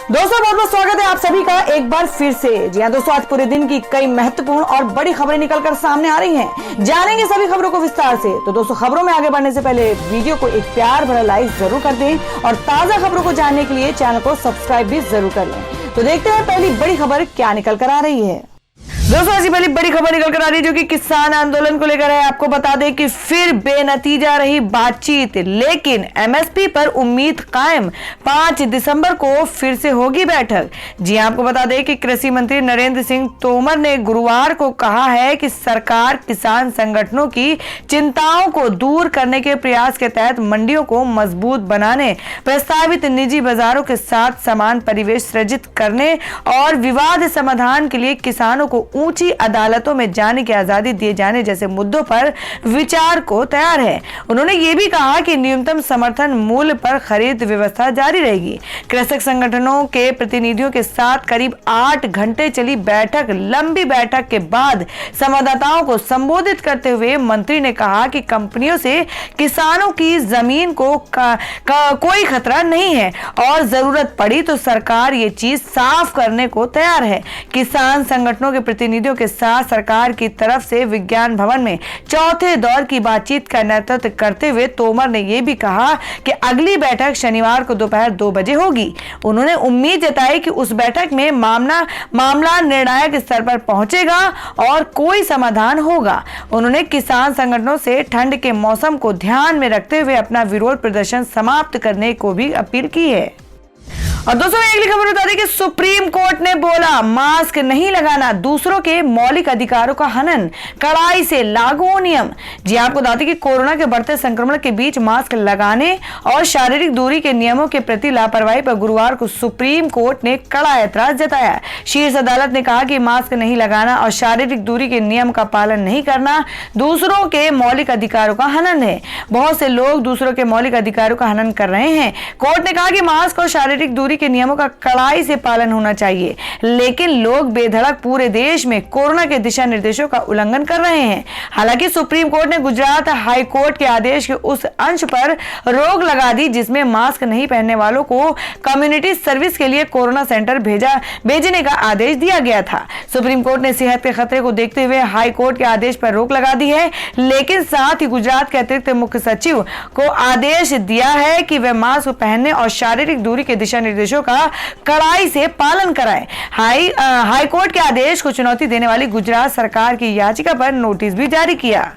दोस्तों बहुत बहुत स्वागत है आप सभी का एक बार फिर से। जी हाँ दोस्तों, आज पूरे दिन की कई महत्वपूर्ण और बड़ी खबरें निकलकर सामने आ रही हैं। जानेंगे सभी खबरों को विस्तार से। तो दोस्तों, खबरों में आगे बढ़ने से पहले वीडियो को एक प्यार भरा लाइक जरूर कर दें और ताजा खबरों को जानने के लिए चैनल को सब्सक्राइब भी जरूर कर लें। तो देखते हैं पहली बड़ी खबर क्या निकल कर आ रही है। दोस्तों, ऐसी पहली बड़ी खबर निकल कर आ रही है जो कि किसान आंदोलन को लेकर है। आपको बता दें कि फिर बेनतीजा रही बातचीत, लेकिन एमएसपी पर उम्मीद कायम। 5 दिसंबर को फिर से होगी बैठक। जी आपको बता दें कि कृषि मंत्री नरेंद्र सिंह तोमर ने गुरुवार को कहा है कि सरकार किसान संगठनों की चिंताओं को दूर करने के प्रयास के तहत मंडियों को मजबूत बनाने, प्रस्तावित निजी बाजारों के साथ समान परिवेश सृजित करने और विवाद समाधान के लिए किसानों को ऊंची अदालतों में जाने की आजादी दिए जाने जैसे मुद्दों पर विचार को तैयार है। उन्होंने ये भी कहा कि न्यूनतम समर्थन मूल्य पर खरीद व्यवस्था जारी रहेगी। कृषक संगठनों के प्रतिनिधियों के साथ करीब 8 घंटे चली लंबी बैठक के बाद संवाददाताओं को संबोधित करते हुए मंत्री ने कहा कि कंपनियों से किसानों की जमीन को कोई खतरा नहीं है और जरूरत पड़ी तो सरकार ये चीज साफ करने को तैयार है। किसान संगठनों के प्रतिनिधियों के साथ सरकार की तरफ से विज्ञान भवन में चौथे दौर की बातचीत का नेतृत्व करते हुए तोमर ने यह भी कहा कि अगली बैठक शनिवार को दोपहर 2 बजे होगी। उन्होंने उम्मीद जताई कि उस बैठक में मामला निर्णायक स्तर पर पहुंचेगा और कोई समाधान होगा। उन्होंने किसान संगठनों से ठंड के मौसम को ध्यान में रखते हुए अपना विरोध प्रदर्शन समाप्त करने को भी अपील की है। और दोस्तों, अगली खबर बता दें कि सुप्रीम कोर्ट ने बोला मास्क नहीं लगाना दूसरों के मौलिक अधिकारों का हनन, कड़ाई से लागू नियम। जी आपको बता दें कि कोरोना के बढ़ते संक्रमण के बीच मास्क लगाने और शारीरिक दूरी के नियमों के प्रति लापरवाही पर गुरुवार को सुप्रीम कोर्ट ने कड़ा ऐतराज जताया। शीर्ष अदालत ने कहा कि मास्क नहीं लगाना और शारीरिक दूरी के नियम का पालन नहीं करना दूसरों के मौलिक अधिकारों का हनन है। बहुत से लोग दूसरों के मौलिक अधिकारों का हनन कर रहे हैं। कोर्ट ने कहा कि मास्क और शारीरिक दूरी के नियमों का कड़ाई से पालन होना चाहिए, लेकिन लोग बेधड़क पूरे देश में कोरोना के दिशा निर्देशों का उल्लंघन कर रहे हैं। हालांकि सुप्रीम कोर्ट ने गुजरात हाई कोर्ट के आदेश के उस अंश पर रोक लगा दी जिसमें मास्क नहीं पहनने वालों को कम्युनिटी सर्विस के लिए कोरोना सेंटर भेजने का आदेश दिया गया था। सुप्रीम कोर्ट ने सेहत के खतरे को देखते हुए हाई कोर्ट के आदेश पर रोक लगा दी है, लेकिन साथ ही गुजरात के अतिरिक्त मुख्य सचिव को आदेश दिया है कि वे मास्क पहनने और शारीरिक दूरी के दिशा निर्देशों का कड़ाई से पालन कराएं। हाई कोर्ट के आदेश को चुनौती देने वाली गुजरात सरकार की याचिका पर नोटिस भी जारी किया।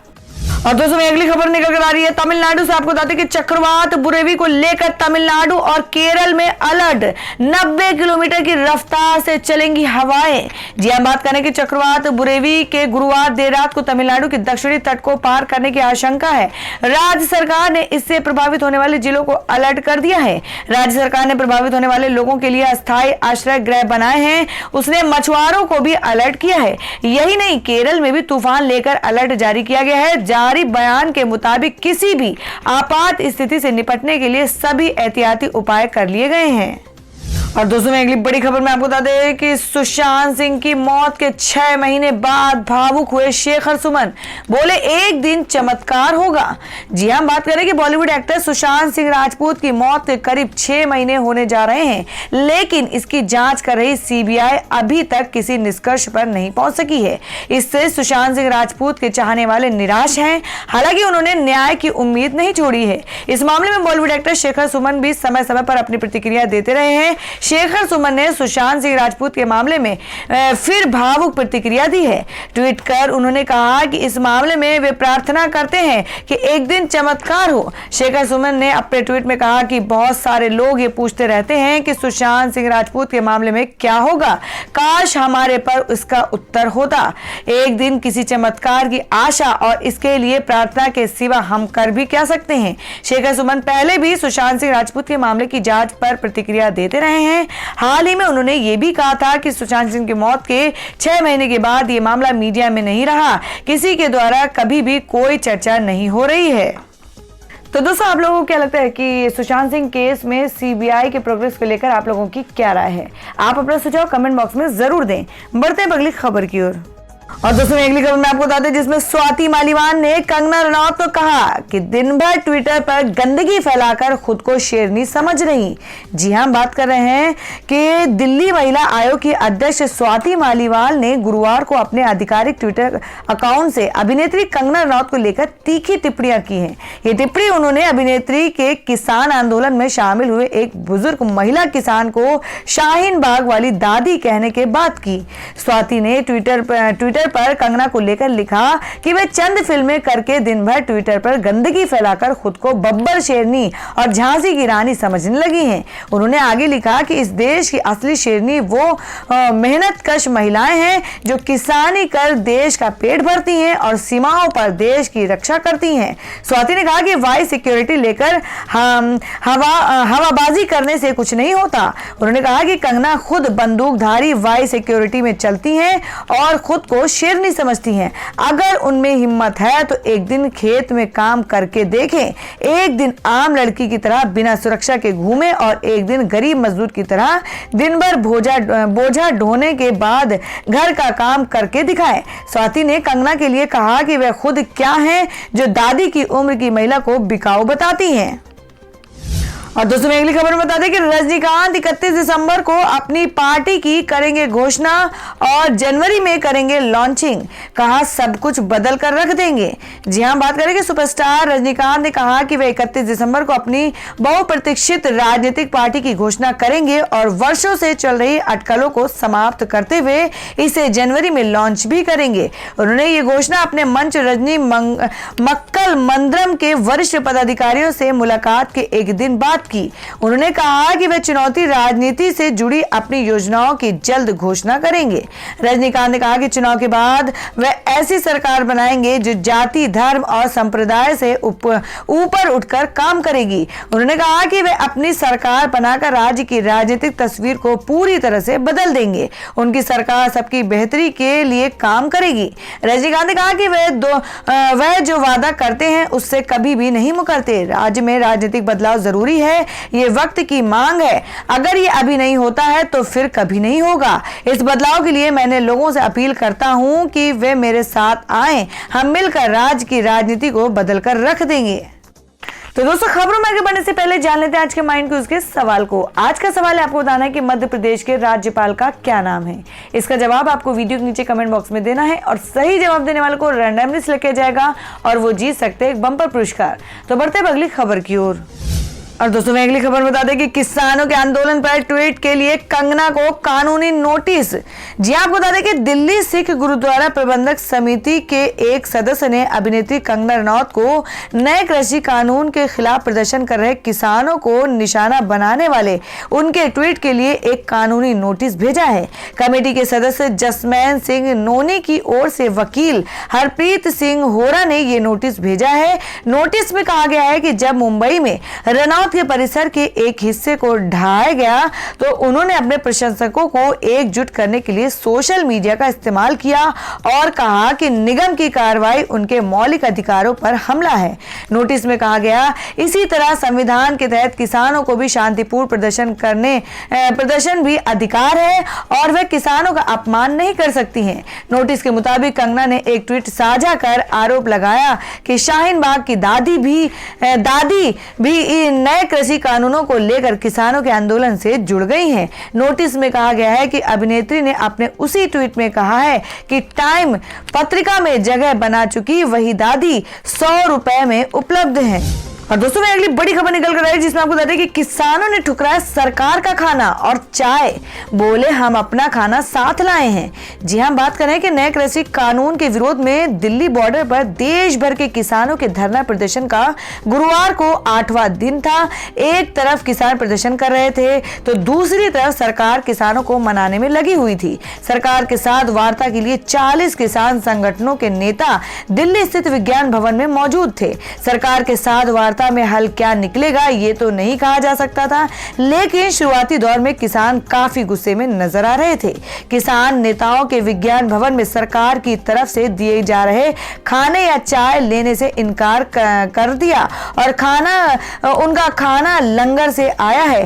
और दोस्तों, अगली खबर निकल कर आ रही है तमिलनाडु से। आपको बता दें कि चक्रवात बुरेवी को लेकर तमिलनाडु और केरल में अलर्ट, 90 किलोमीटर की रफ्तार से चलेंगी हवाएं। जी हम बात करें कि चक्रवात बुरेवी के गुरुवार देर रात को तमिलनाडु के दक्षिणी तट को पार करने की आशंका है। राज्य सरकार ने इससे प्रभावित होने वाले जिलों को अलर्ट कर दिया है। राज्य सरकार ने प्रभावित होने वाले लोगों के लिए अस्थायी आश्रय गृह बनाए हैं। उसने मछुआरों को भी अलर्ट किया है। यही नहीं, केरल में भी तूफान लेकर अलर्ट जारी किया गया है। जारी बयान के मुताबिक किसी भी आपात स्थिति से निपटने के लिए सभी एहतियाती उपाय कर लिए गए हैं। और दोस्तों, अगली बड़ी खबर में आपको बता दें कि सुशांत सिंह की मौत के 6 महीने बाद भावुक हुए शेखर सुमन, बोले एक दिन चमत्कार होगा। जी हम बात करें कि बॉलीवुड एक्टर सुशांत सिंह राजपूत की मौत के करीब 6 महीने होने जा रहे हैं, लेकिन इसकी जांच कर रही सीबीआई अभी तक किसी निष्कर्ष पर नहीं पहुंच सकी है। इससे सुशांत सिंह राजपूत के चाहने वाले निराश हैं। हालांकि उन्होंने न्याय की उम्मीद नहीं छोड़ी है। इस मामले में बॉलीवुड एक्टर शेखर सुमन भी समय समय पर अपनी प्रतिक्रिया देते रहे हैं। शेखर सुमन ने सुशांत सिंह राजपूत के मामले में फिर भावुक प्रतिक्रिया दी है। ट्वीट कर उन्होंने कहा कि इस मामले में वे प्रार्थना करते हैं कि एक दिन चमत्कार हो। शेखर सुमन ने अपने ट्वीट में कहा कि बहुत सारे लोग ये पूछते रहते हैं कि सुशांत सिंह राजपूत के मामले में क्या होगा, काश हमारे पर इसका उत्तर होता। एक दिन किसी चमत्कार की आशा और इसके लिए प्रार्थना के सिवा हम कर भी क्या सकते हैं। शेखर सुमन पहले भी सुशांत सिंह राजपूत के मामले की जांच पर प्रतिक्रिया देते रहे हैं। हाल ही में उन्होंने ये भी कहा था कि सुशांत सिंह की मौत के 6 महीने के बाद ये मामला मीडिया में नहीं रहा, किसी के द्वारा कभी भी कोई चर्चा नहीं हो रही है। तो दोस्तों, आप लोगों को क्या लगता है कि सुशांत सिंह केस में सीबीआई के प्रोग्रेस को लेकर आप लोगों की क्या राय है? आप अपना सुझाव कमेंट बॉक्स में जरूर दें। बढ़ते हैं अगली खबर की ओर। और दोस्तों अगली खबर में आपको बता दें जिसमें स्वाति मालीवाल ने कंगना रनौत को कहा कि दिन भर ट्विटर पर गंदगी फैलाकर खुद को शेरनी समझ रही। जी हां, बात कर रहे हैं कि दिल्ली महिला आयोग की अध्यक्ष स्वाति मालीवाल ने गुरुवार को अपने आधिकारिक ट्विटर अकाउंट से अभिनेत्री कंगना रनौत को लेकर तीखी टिप्पणियां की हैं। ये टिप्पणी उन्होंने अभिनेत्री के किसान आंदोलन में शामिल हुए एक बुजुर्ग महिला किसान को शाहीन बाग वाली दादी कहने के बाद की। स्वाति ने ट्विटर पर कंगना को लेकर लिखा कि वे चंद फिल्में करके दिन भर ट्विटर पर गंदगी फैलाकर खुद को बब्बर शेरनी और झांसी की रानी समझने लगी हैं। उन्होंने आगे लिखा कि इस देश की असली शेरनी वो मेहनतकश महिलाएं हैं जो किसानी कर देश का पेट भरती हैं और सीमाओं पर देश की रक्षा करती हैं। स्वाति ने कहा कि वाई सिक्योरिटी लेकर हवाबाजी करने से कुछ नहीं होता। उन्होंने कहा कि कंगना खुद बंदूकधारी वाई सिक्योरिटी में चलती हैं और खुद को शेरनी समझती हैं। अगर उनमें हिम्मत है तो एक दिन खेत में काम करके देखें, एक दिन आम लड़की की तरह बिना सुरक्षा के घूमें और एक दिन गरीब मजदूर की तरह दिन भर बोझा ढोने के बाद घर का काम करके दिखाएं। स्वाति ने कंगना के लिए कहा कि वह खुद क्या है जो दादी की उम्र की महिला को बिकाऊ बताती हैं। और दोस्तों अगली खबर में बता दें कि रजनीकांत 31 दिसंबर को अपनी पार्टी की करेंगे घोषणा और जनवरी में करेंगे लॉन्चिंग। कहा सब कुछ बदल कर रख देंगे। जी हां, बात करें कि सुपरस्टार रजनीकांत ने कहा कि वे 31 दिसंबर को अपनी बहुप्रतीक्षित राजनीतिक पार्टी की घोषणा करेंगे और वर्षों से चल रही अटकलों को समाप्त करते हुए इसे जनवरी में लॉन्च भी करेंगे। उन्होंने ये घोषणा अपने मंच रजनी मक्कल मंदिरम के वरिष्ठ पदाधिकारियों से मुलाकात के एक दिन बाद की। उन्होंने कहा कि वे चुनौती राजनीति से जुड़ी अपनी योजनाओं की जल्द घोषणा करेंगे। रजनीकांत ने कहा कि चुनाव के बाद वे ऐसी सरकार बनाएंगे जो जाति, धर्म और संप्रदाय से ऊपर उठकर काम करेगी। उन्होंने कहा कि वे अपनी सरकार बनाकर राज्य की राजनीतिक तस्वीर को पूरी तरह से बदल देंगे। उनकी सरकार सबकी बेहतरी के लिए काम करेगी। रजनीकांत ने कहा कि वह जो वादा करते हैं उससे कभी भी नहीं मुकरते। राज्य में राजनीतिक बदलाव जरूरी है, ये वक्त की मांग है। अगर ये अभी नहीं होता है तो फिर कभी नहीं होगा। इस बदलाव के लिए मैंने लोगों से अपील करता हूं कि वे मेरे साथ आएं। हम मिलकर राज्य की राजनीति को बदलकर रख देंगे। तो दोस्तों खबरों में आगे बढ़ने से पहले जान लेते हैं आज के माइंड क्यूज के सवाल को। आज का सवाल है आपको बताना है कि मध्य प्रदेश के राज्यपाल का क्या नाम है। इसका जवाब आपको वीडियो के नीचे कमेंट बॉक्स में देना है और सही जवाब देने वाले को रैंडमली सिलेक्ट किया जाएगा और वो जीत सकते हैं एक बम्पर पुरस्कार। तो बढ़ते हैं अगली खबर की ओर। और दोस्तों मैं अगली खबर बता दें कि किसानों के आंदोलन पर ट्वीट के लिए कंगना को कानूनी नोटिस। जी आपको बता दें कि दिल्ली सिख गुरुद्वारा प्रबंधक समिति के एक सदस्य ने अभिनेत्री कंगना रनौत को नए कृषि कानून के खिलाफ प्रदर्शन कर रहे किसानों को निशाना बनाने वाले उनके ट्वीट के लिए एक कानूनी नोटिस भेजा है। कमेटी के सदस्य जसमैन सिंह नोनी की ओर से वकील हरप्रीत सिंह होरा ने ये नोटिस भेजा है। नोटिस में कहा गया है कि जब मुंबई में रनौत के परिसर के एक हिस्से को ढाया गया तो उन्होंने अपने प्रशंसकों को एकजुट करने के लिए सोशल मीडिया का इस्तेमाल किया और कहा कि निगम की कार्रवाई उनके मौलिक अधिकारों पर हमला है। नोटिस में कहा गया इसी तरह संविधान के तहत किसानों को भी शांतिपूर्ण प्रदर्शन भी अधिकार है और वे किसानों का अपमान नहीं कर सकती हैं। नोटिस के मुताबिक कंगना ने एक ट्वीट साझा कर आरोप लगाया कि शाहीन बाग की दादी भी नए कृषि कानूनों को लेकर किसानों के आंदोलन से जुड़ गई हैं। नोटिस में कहा गया है कि अभिनेत्री ने अपने उसी ट्वीट में कहा है कि टाइम पत्रिका में जगह बना चुकी वही दादी 100 रुपए में उपलब्ध है। और दोस्तों मैं अगली बड़ी खबर निकल कर आई जिसमें आपको बता दें कि किसानों ने ठुकराया सरकार का खाना और चाय, बोले हम अपना खाना साथ लाए हैं। जी हां, बात करें कि नए कृषि कानून के विरोध में दिल्ली बॉर्डर पर देश भर के किसानों के धरना प्रदर्शन का गुरुवार को 8वां दिन था। एक तरफ किसान प्रदर्शन कर रहे थे तो दूसरी तरफ सरकार किसानों को मनाने में लगी हुई थी। सरकार के साथ वार्ता के लिए 40 किसान संगठनों के नेता दिल्ली स्थित विज्ञान भवन में मौजूद थे। सरकार के साथ वार्ता वार्ता में हल क्या निकलेगा ये तो नहीं कहा जा सकता था, लेकिन शुरुआती दौर में किसान काफी गुस्से में नजर आ रहे थे। किसान नेताओं के विज्ञान भवन में सरकार की तरफ से दिए जा रहे खाने या चाय लेने से इनकार कर दिया और उनका खाना लंगर से आया है।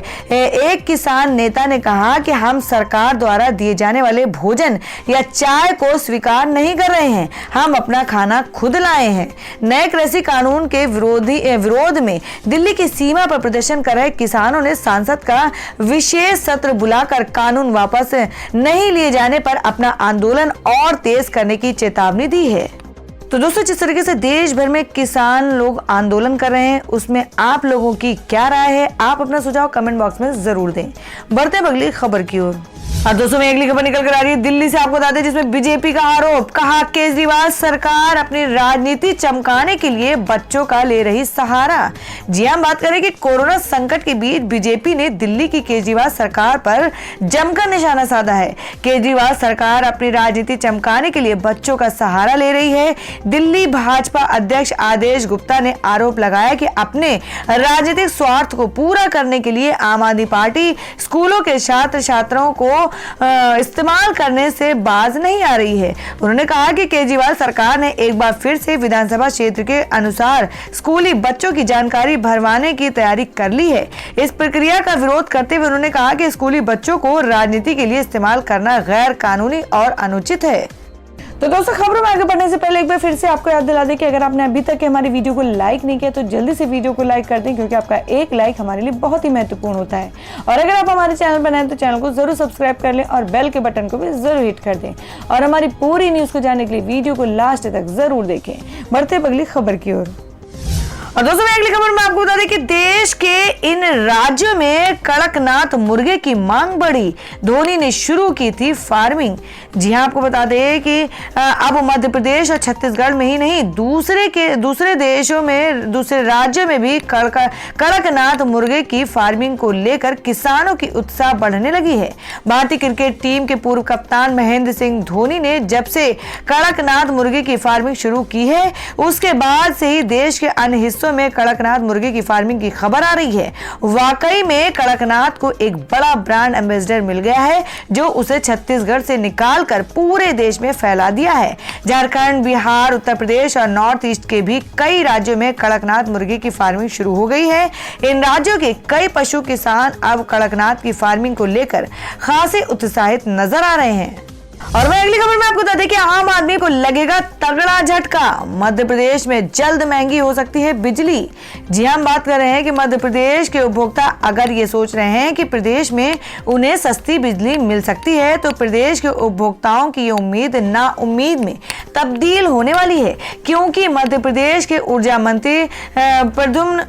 एक किसान नेता ने कहा कि हम सरकार द्वारा दिए जाने वाले भोजन या चाय को स्वीकार नहीं कर रहे हैं, हम अपना खाना खुद लाए हैं। नए कृषि कानून के विरोध में दिल्ली की सीमा पर प्रदर्शन कर रहे किसानों ने सांसद का विशेष सत्र बुलाकर कानून वापस नहीं लिए जाने पर अपना आंदोलन और तेज करने की चेतावनी दी है। तो दोस्तों, जिस तरीके से देश भर में किसान लोग आंदोलन कर रहे हैं उसमें आप लोगों की क्या राय है, आप अपना सुझाव कमेंट बॉक्स में जरूर दें। बढ़ते हैं अगली खबर की ओर। और दोस्तों, में अगली खबर निकल कर आ रही है दिल्ली से। आपको बता दें जिसमें बीजेपी का आरोप, कहा केजरीवाल सरकार अपनी राजनीति चमकाने के लिए बच्चों का ले रही सहारा। जी हम बात करें कि कोरोना संकट के बीच बीजेपी ने दिल्ली की केजरीवाल सरकार पर जमकर निशाना साधा है। केजरीवाल सरकार अपनी राजनीति चमकाने के लिए बच्चों का सहारा ले रही है। दिल्ली भाजपा अध्यक्ष आदेश गुप्ता ने आरोप लगाया कि अपने राजनीतिक स्वार्थ को पूरा करने के लिए आम आदमी पार्टी स्कूलों के छात्र छात्राओं को इस्तेमाल करने से बाज नहीं आ रही है। उन्होंने कहा कि केजरीवाल सरकार ने एक बार फिर से विधानसभा क्षेत्र के अनुसार स्कूली बच्चों की जानकारी भरवाने की तैयारी कर ली है। इस प्रक्रिया का विरोध करते हुए उन्होंने कहा कि स्कूली बच्चों को राजनीति के लिए इस्तेमाल करना गैर कानूनी और अनुचित है। तो दोस्तों, खबरों में आगे बढ़ने से पहले एक बार फिर से आपको याद दिला दें कि अगर आपने अभी तक हमारी वीडियो को लाइक नहीं किया तो जल्दी से वीडियो को लाइक कर दें, क्योंकि आपका एक लाइक हमारे लिए बहुत ही महत्वपूर्ण होता है। और अगर आप हमारे चैनल पर नए हैं तो चैनल को जरूर सब्सक्राइब कर लें और बेल के बटन को भी जरूर हिट कर दें। और हमारी पूरी न्यूज को जानने के लिए वीडियो को लास्ट तक जरूर देखें। बढ़ते अगली खबर की ओर। और दोस्तों, अगली खबर में आपको बता दें कि देश के इन राज्यों में कड़कनाथ मुर्गे की मांग बढ़ी। धोनी ने शुरू की थी फार्मिंग। जी हां, आपको बता दें कि अब मध्य प्रदेश और छत्तीसगढ़ में ही नहीं दूसरे देशों में, दूसरे राज्यों में भी कड़कनाथ मुर्गे की फार्मिंग को लेकर किसानों की उत्साह बढ़ने लगी है। भारतीय क्रिकेट टीम के पूर्व कप्तान महेंद्र सिंह धोनी ने जब से कड़कनाथ मुर्गे की फार्मिंग शुरू की है उसके बाद से ही देश के अन्य हिस्सों में कड़कनाथ मुर्गे की फार्मिंग की खबर आ रही है। वाकई में कड़कनाथ को एक बड़ा ब्रांड एम्बेसडर मिल गया है जो उसे छत्तीसगढ़ से निकालकर पूरे देश में फैला दिया है। झारखंड, बिहार, उत्तर प्रदेश और नॉर्थ ईस्ट के भी कई राज्यों में कड़कनाथ मुर्गे की फार्मिंग शुरू हो गई है। इन राज्यों के कई पशु किसान अब कड़कनाथ की फार्मिंग को लेकर खासे उत्साहित नजर आ रहे हैं। और वह अगली खबर में आपको बता दें कि आम आदमी को लगेगा तगड़ा झटका। मध्य प्रदेश में जल्द महंगी हो सकती है बिजली। जी हम बात कर रहे हैं कि मध्य प्रदेश के उपभोक्ता अगर ये सोच रहे हैं कि प्रदेश में उन्हें सस्ती बिजली मिल सकती है तो प्रदेश के उपभोक्ताओं की ये उम्मीद ना उम्मीद में तब्दील होने वाली है, क्योंकि मध्य प्रदेश के ऊर्जा मंत्री प्रद्युम्न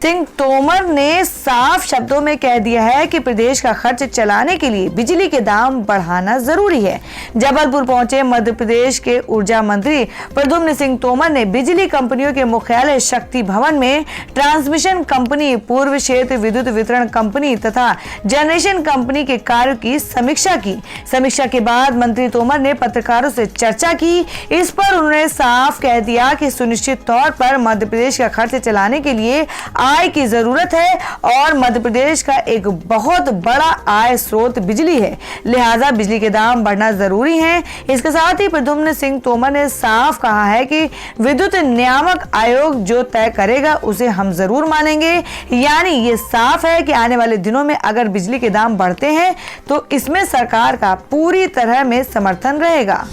सिंह तोमर ने साफ शब्दों में कह दिया है कि प्रदेश का खर्च चलाने के लिए बिजली के दाम बढ़ाना जरूरी है। जबलपुर पहुंचे मध्य प्रदेश के ऊर्जा मंत्री प्रद्युम्न सिंह तोमर ने बिजली कंपनियों के मुख्यालय शक्ति भवन में ट्रांसमिशन कंपनी, पूर्व क्षेत्र विद्युत वितरण कंपनी तथा जनरेशन कंपनी के कार्य की समीक्षा की। समीक्षा के बाद मंत्री तोमर ने पत्रकारों से चर्चा की। इस पर उन्होंने साफ कह दिया कि सुनिश्चित तौर पर मध्य प्रदेश का खर्च चलाने के लिए आय की जरूरत है और मध्य प्रदेश का एक बहुत बड़ा आय स्रोत बिजली है, लिहाजा बिजली के दाम बढ़ना जरूरी है। इसके साथ ही प्रद्युम्न सिंह तोमर ने साफ कहा है कि विद्युत नियामक आयोग जो तय करेगा उसे हम जरूर मानेंगे। यानी ये साफ है कि आने वाले दिनों में अगर बिजली के दाम बढ़ते हैं तो इसमें सरकार का पूरी तरह में समर्थन रहेगा।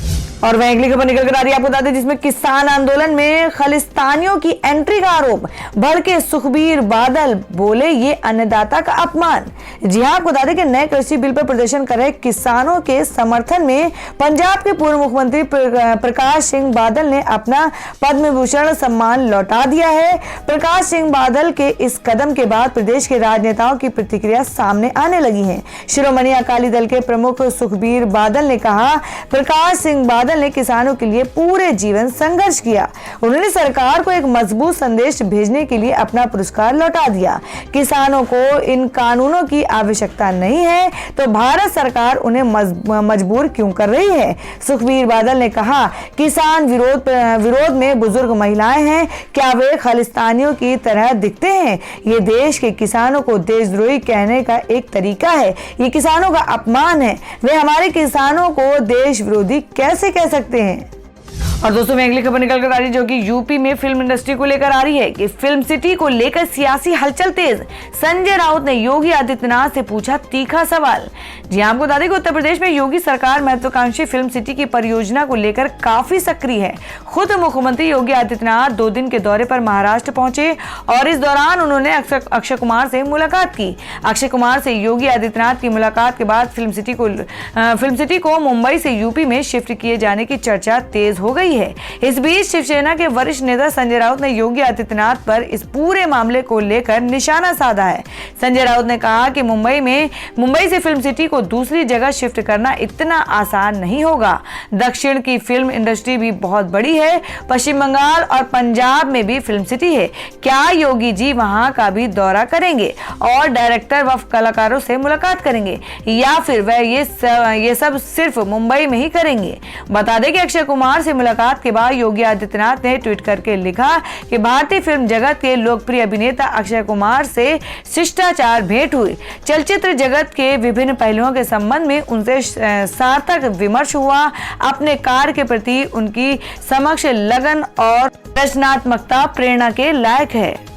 और वह अगली खबर निकल कर आ रही है, आपको बता दें जिसमें किसान आंदोलन में खालिस्तानियों की एंट्री का आरोप। भड़के सुखबीर बादल, बोले ये अन्नदाता का अपमान। जी हां, आपको बता दें कि नए कृषि बिल पर प्रदर्शन कर रहे किसानों के समर्थन में पंजाब के पूर्व मुख्यमंत्री प्रकाश सिंह बादल ने अपना पद्म भूषण सम्मान लौटा दिया है। प्रकाश सिंह बादल के इस कदम के बाद प्रदेश के राजनेताओं की प्रतिक्रिया सामने आने लगी है। शिरोमणि अकाली दल के प्रमुख सुखबीर बादल ने कहा, प्रकाश सिंह बादल बादल ने किसानों के लिए पूरे जीवन संघर्ष किया। उन्होंने सरकार को एक मजबूत संदेश भेजने के लिए अपना पुरस्कार लौटा दिया। किसानों को इन कानूनों की आवश्यकता नहीं है तो भारत सरकार उन्हें मजबूर क्यों कर रही है। सुखबीर बादल ने कहा, किसान विरोध में बुजुर्ग महिलाएं हैं, क्या वे खालिस्तानियों की तरह दिखते हैं? ये देश के किसानों को देशद्रोही कहने का एक तरीका है, ये किसानों का अपमान है। वे हमारे किसानों को देश विरोधी कैसे कह सकते हैं। और दोस्तों मैं अगली खबर निकल कर आ रही है जो कि यूपी में फिल्म इंडस्ट्री को लेकर आ रही है कि फिल्म सिटी को लेकर सियासी हलचल तेज। संजय राउत ने योगी आदित्यनाथ से पूछा तीखा सवाल। जी आपको बता दें कि उत्तर प्रदेश में योगी सरकार महत्वाकांक्षी फिल्म सिटी की परियोजना को लेकर काफी सक्रिय है। खुद मुख्यमंत्री योगी आदित्यनाथ 2 दिन के दौरे पर महाराष्ट्र पहुंचे और इस दौरान उन्होंने अक्षय कुमार से मुलाकात की। अक्षय कुमार से योगी आदित्यनाथ की मुलाकात के बाद फिल्म सिटी को मुंबई से यूपी में शिफ्ट किए जाने की चर्चा तेज हो गई है। इस बीच शिवसेना के वरिष्ठ नेता संजय राउत ने योगी आदित्यनाथ पर इस पूरे मामले को लेकर निशाना साधा है। संजय राउत ने कहा कि मुंबई से फिल्म सिटी को दूसरी जगह शिफ्ट करना इतना आसान नहीं होगा। दक्षिण की फिल्म इंडस्ट्री भी बहुत बड़ी है, पश्चिम बंगाल और पंजाब में भी फिल्म सिटी है। क्या योगी जी वहां का भी दौरा करेंगे और डायरेक्टर व कलाकारों से मुलाकात करेंगे या फिर वह ये सब सिर्फ मुंबई में ही करेंगे? बता दें कि अक्षय कुमार से मुलाकात के बाद योगी आदित्यनाथ ने ट्वीट करके लिखा कि भारतीय फिल्म जगत के लोकप्रिय अभिनेता अक्षय कुमार से शिष्टाचार भेंट हुई। चलचित्र जगत के विभिन्न पहलुओं के संबंध में उनसे सार्थक विमर्श हुआ। अपने कार्य के प्रति उनकी समक्ष लगन और रचनात्मकता प्रेरणा के लायक है।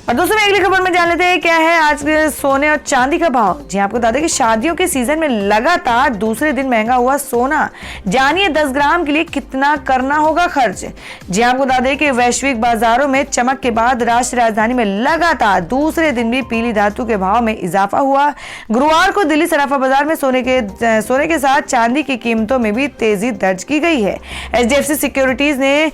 और दोस्तों अगली खबर में जान लेते हैं क्या है आज के सोने और चांदी का भाव। जी आपको बता दें कि शादियों के सीजन में लगातार दूसरे दिन महंगा हुआ सोना। जानिए 10 ग्राम के लिए कितना करना होगा खर्च। जी आपको बता दें कि वैश्विक बाजारों में चमक के बाद राष्ट्रीय राजधानी में लगातार दूसरे दिन भी पीली धातु के भाव में इजाफा हुआ। गुरुवार को दिल्ली सराफा बाजार में सोने के साथ चांदी की कीमतों में भी तेजी दर्ज की गई है। HDFC सिक्योरिटीज ने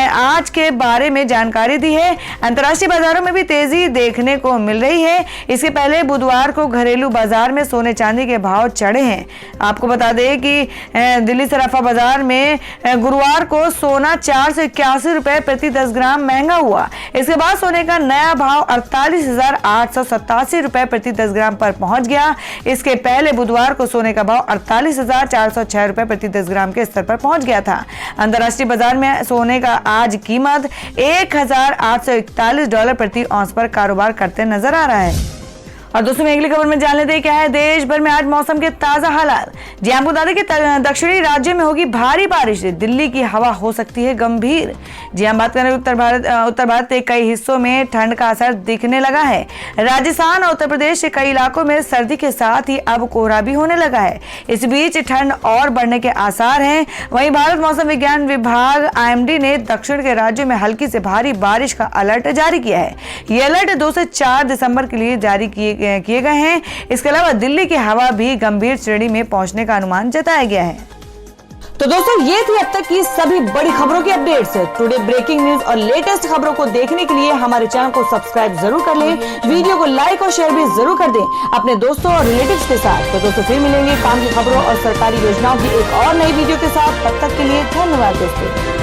आज के बारे में जानकारी दी है। अंतर्राष्ट्रीय बाजारों में भी तेजी देखने को मिल रही है। इसके पहले बुधवार को घरेलू बाजार में सोने चांदी के भाव चढ़े हैं। आपको बता दें कि दिल्ली सराफा बाजार में गुरुवार को सोना 481 रुपए प्रति 10 ग्राम महंगा हुआ। इसके बाद सोने का नया भाव 48,887 रुपए प्रति 10 ग्राम पर पहुंच गया। इसके पहले बुधवार को सोने का भाव 48,406 रुपए प्रति 10 ग्राम के स्तर पर पहुंच गया था। अंतर्राष्ट्रीय बाजार में सोने का आज कीमत $1,841 प्रति औंस पर कारोबार करते नजर आ रहा है। और दोस्तों अगली खबर में जान लेते हैं क्या है देश भर में आज मौसम के ताजा हालात। जी आपको बता दें कि दक्षिणी राज्यों में होगी भारी बारिश। दिल्ली की हवा हो सकती है गंभीर। जी हम बात करें उत्तर भारत के कई हिस्सों में ठंड का असर दिखने लगा है। राजस्थान और उत्तर प्रदेश के कई इलाकों में सर्दी के साथ ही अब कोहरा भी होने लगा है। इस बीच ठंड और बढ़ने के आसार हैं। वहीं भारत मौसम विज्ञान विभाग IMD ने दक्षिण के राज्यों में हल्की से भारी बारिश का अलर्ट जारी किया है। ये अलर्ट 2 से 4 दिसंबर के लिए जारी किए गए हैं। इसके अलावा दिल्ली की हवा भी गंभीर श्रेणी में पहुंचने का अनुमान जताया गया है। तो दोस्तों ये थी अब तक की सभी बड़ी खबरों की अपडेट्स। टुडे ब्रेकिंग न्यूज और लेटेस्ट खबरों को देखने के लिए हमारे चैनल को सब्सक्राइब जरूर कर लें, वीडियो को लाइक और शेयर भी जरूर कर दें अपने दोस्तों और रिलेटिव्स के साथ। तो दोस्तों फिर मिलेंगे काम की खबरों और सरकारी योजनाओं की एक और नई वीडियो के साथ। तब तक के लिए धन्यवाद दोस्तों।